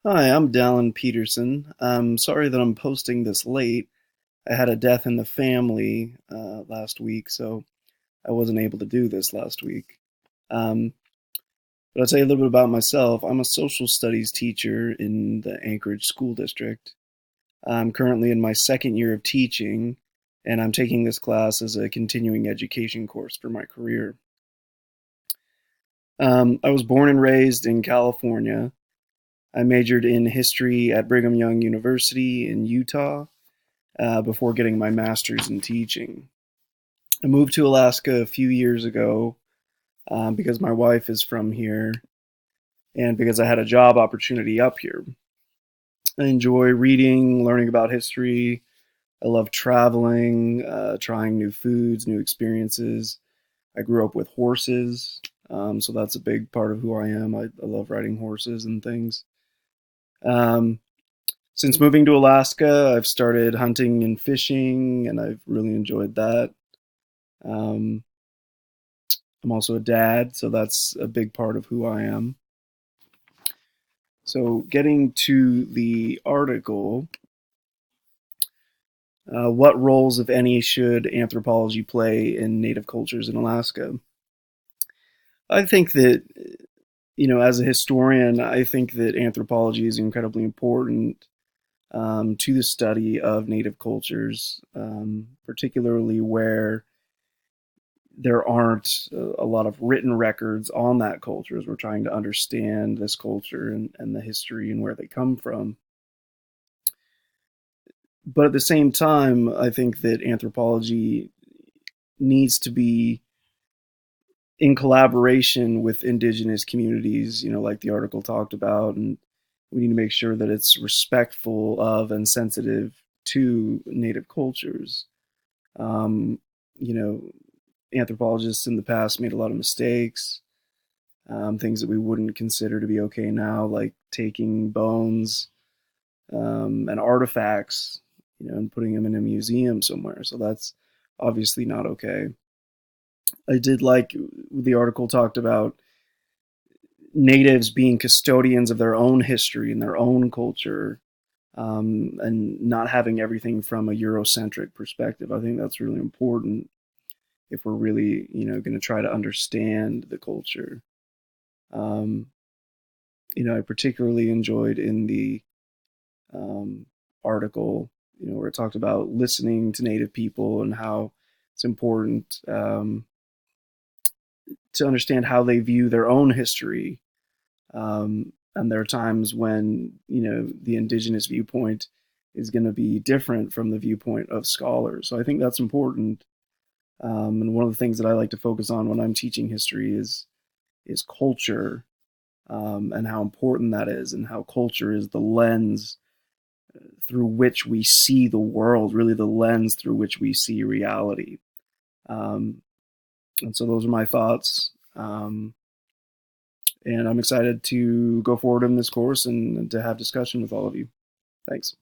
Hi, I'm Dallin Peterson. I'm sorry that I'm posting this late. I had a death in the family last week, so I wasn't able to do this last week. Um, but I'll tell you a little bit about myself. I'm a social studies teacher in the Anchorage School District. I'm currently in my second year of teaching, and I'm taking this class as a continuing education course for my career. I was born and raised in California. I majored in history at Brigham Young University in Utah before getting my master's in teaching. I moved to Alaska a few years ago because my wife is from here and because I had a job opportunity up here. I enjoy reading, learning about history. I love traveling, trying new foods, new experiences. I grew up with horses, so that's a big part of who I am. I love riding horses and things. Um, since moving to Alaska, I've started hunting and fishing, and I've really enjoyed that. Um, I'm also a dad, so that's a big part of who I am. So, getting to the article, what roles, if any, should anthropology play in native cultures in Alaska? I think that, as a historian, I think that anthropology is incredibly important to the study of native cultures, particularly where there aren't a lot of written records on that culture as we're trying to understand this culture and the history and where they come from. But at the same time, I think that anthropology needs to be in collaboration with indigenous communities, like the article talked about, and we need to make sure that it's respectful of and sensitive to native cultures. Um, you know, Anthropologists in the past made a lot of mistakes, things that we wouldn't consider to be okay now, like taking bones and artifacts, and putting them in a museum somewhere. So that's obviously not okay. I did like the article talked about natives being custodians of their own history and their own culture, and not having everything from a Eurocentric perspective. I think that's really important if we're really, going to try to understand the culture. Um, I particularly enjoyed in the um, article, where it talked about listening to Native people and how it's important to understand how they view their own history. And there are times when, the indigenous viewpoint is going to be different from the viewpoint of scholars. So I think that's important. And one of the things that I like to focus on when I'm teaching history is culture, and how important that is, and how culture is the lens through which we see the world, really the lens through which we see reality. Um, and so those are my thoughts. And I'm excited to go forward in this course and to have discussion with all of you. Thanks.